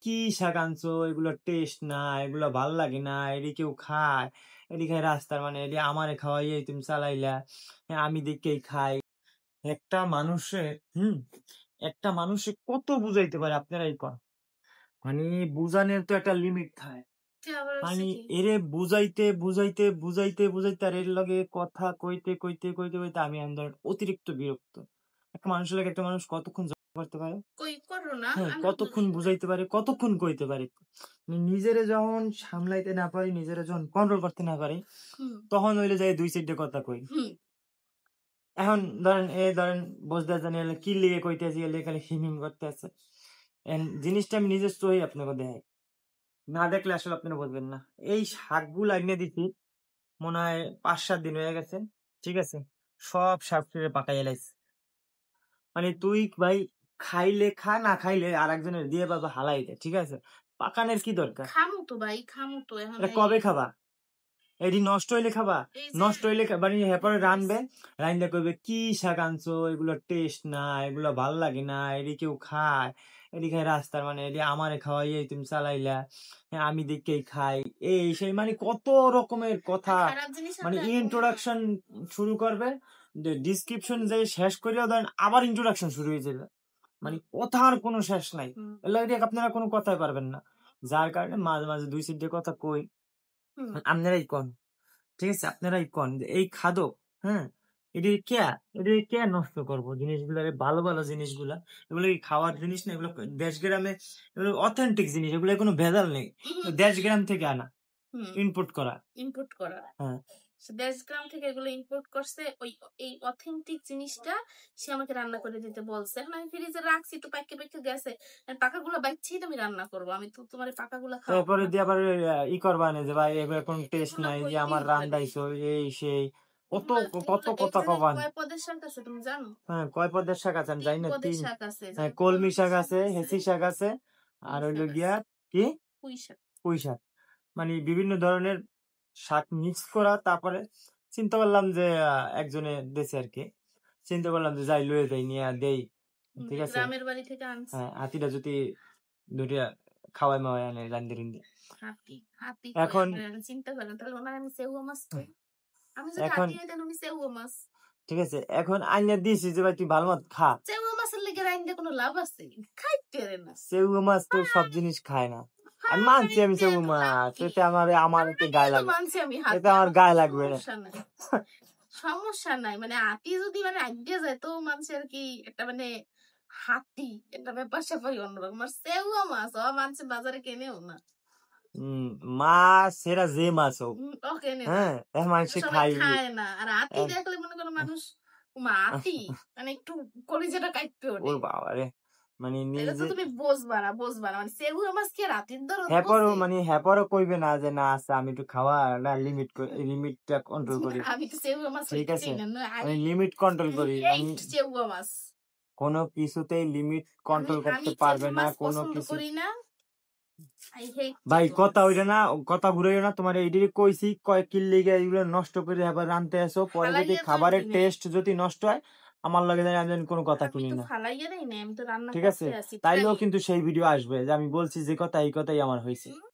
কি শাক আনছো, এগুলো টেস্ট না, এগুলো ভাল লাগে না, এটি কেউ খায়, এটি খাই রাস্তার, মানে এটি আমারে খাওয়াইয়ে তুমি চালাইলা, আমি দেখেই খাই। একটা মানুষে একটা মানুষে কত বুঝাইতে পারে আপনারাই কন। মানে বুঝানোর তো একটা লিমিট থাকে। মানে এরে বুঝাইতে বুঝাইতে বুঝাইতে বুঝাইতে আর এর লগে কথা কইতে কইতে কইতে কইতে আমি অতিরিক্ত বিরক্ত। একটা মানুষের লাগে একটা মানুষ কতক্ষণ করতে পারে, কতক্ষণ বুঝাইতে পারে, কতক্ষণ কইতে পারে। নিজেরে যখন সামলাইতে না পারি, নিজেরে যখন কন্ট্রোল করতে না পারি, তখন হইলে যাই দুই সাইডে কথা কই। এখন ধরেন বসতে জানি কি লিগে কইতেছি, খালি হিমিম করতে আছে। জিনিসটা আমি নিজের চোখেই আপনাকে দেখাই, না দেখলে আসলে আপনারা বুঝবেন না। এই শাকগুলো এনে দিচ্ছি মনে হয় 5-7 দিন হয়ে গেছে, ঠিক আছে, সব শাক ফিরে পাকাই এলাইছে। মানে তুই ভাই খাইলে খা, না খাইলে আর একজনের দিয়ে বাবা হালাই দে, ঠিক আছে, পাকানের কি দরকার? খামু তো ভাই, খামু তো। এখন কবে খাবা? এটি নষ্ট হইলে খাবা? নষ্ট হইলে মানে এরপরে রানবে, রাইন্দা করবে কি শাক আনছো, এগুলো টেস্ট না, এগুলো ভাল লাগে না, এটি কেউ খায়, এটি খাই রাস্তার, মানে এটি আমারে খাওয়াইয়ে তুমি চালাইলা, আমি দেখেই খাই, এই সেই, মানে কত রকমের কথা। মানে ইন্ট্রোডাকশন শুরু করবে, ডিসক্রিপশন যে শেষ করিয়া দেন আবার ইন্ট্রোডাকশন শুরু হয়ে যাবে। মানে কথার কোনো শেষ নাই, আপনারা কোনো কথাই পারবেন না। যার কারণে মাঝে মাঝে দুই সিটে কথা কই, আপনারাই কন, ঠিক আছে, আপনারাই কন যে এই খাদক, এটি কে নষ্ট করবো জিনিসগুলা, ভালো ভালো জিনিসগুলা, এগুলো কি খাওয়ার জিনিস না, এগুলো দেশ গ্রামে, এগুলো অথেন্টিক জিনিস, এগুলো কোনো ভেজাল নেই, দেশ গ্রাম থেকে আনা, ইম্পোর্ট করা। হ্যাঁ, দেশগ্রাম থেকে এগুলো ইম্পোর্ট করছে, ওই এই অথেন্টিক জিনিসটা সে আমাকে রান্না করে দিতে বলছে। এখন আমি ফ্রিজে রাখছি, তো পাইকে পাইকে গেছে, পাকাগুলো বাইছেই তো আমি রান্না করবো, আমি তো তোমার পাকাগুলো খাবো। তারপরে দিয়ে আবার করবা না যে ভাই এবার কোন টেস্ট নাই, যে আমার রান্নাইছো এই সেই, কত কত কথা কবান। কয় পদের শাক আছে তুমি জানো? হ্যাঁ, কয় পদের শাক আছে আমি জানি না। 3 শাক আছে, কলমি শাক আছে, হেসি শাক আছে, আর হইলো গিয়া কি পুঁই শাক। মানে বিভিন্ন ধরনের শাক মিক্স করা। তারপরে চিন্তা করলাম যে একজনে দেশে আর কি, চিন্তা করলাম যে যাই লয়ে যাই, নিয়ে দেই, ঠিক আছে, গ্রামের বাড়ি থেকে আনছি। হ্যাঁ, হাতিটা যদি দুইটা খাওয়াই মাওয়াই আনে রান্দি রান্দি। এখন চিন্তা করেন তাহলে ওনার আমি সেউয়া মাছ খাই, আমি যদি হাতি হই তাহলে আমি সেউয়া মাছ, ঠিক আছে। এখন আইনা দিছি যে ভাই তুই ভালো মত খা। সেউয়া মাছের লেগে রাইন্দে কোনো লাভ আছে? খাইতে রে না, সেউয়া মাছ তো সব জিনিস খায় না। আমি মানছি, আমি সেউয়া মাছ, এতে আমার গায়ে লাগবে, এতে আমার গায়ে লাগবে না, সমস্যা নাই। মানে হাতি যদি মানে আইডিয়া যায় তো মানুষ আর কি একটা মানে হাতি একটা ব্যাপার স্যাপারই অন্যরকম। আর সেউয়া মাছ মানুষ বাজারে কেনেও না। মাছ সেরা যে মাছ হোক, মানুষ খায় না। আর হাতি দেখলে মনে করো মানুষ হাতি মানে একটু কলিজাটা কাটতে ওঠে। ওর বাবা রে, মানে নিজে তুমি বুঝবা না মানে সেউয়া মাছ কি রাতির দরদ? হ্যাপারও কইবে না যে না আছে, আমি একটু খাওয়া না, লিমিটটা কন্ট্রোল করি। আমি তো সেউয়া মাছ ঠিক আছে, আমি লিমিট কন্ট্রোল করি। আমি সেউয়া মাছ কোনো কিছুতেই লিমিট কন্ট্রোল করতে পারবে না, কোনো কিছু করি না ভাই। কথা ওইটা না, কথা ঘুরাইও না। তোমার এইদিকে কইছি কয় কিল্লিগে এগুলো নষ্ট করে আবার রানতে আসো, পরে যদি খাবারের টেস্ট যদি নষ্ট হয় আমার লাগে জানি আমি কোনো কথা শুনি না, ঠিক আছে। তাইলেও কিন্তু সেই ভিডিও আসবে যে আমি বলছি যে কথা এই কথাই আমার হয়েছে।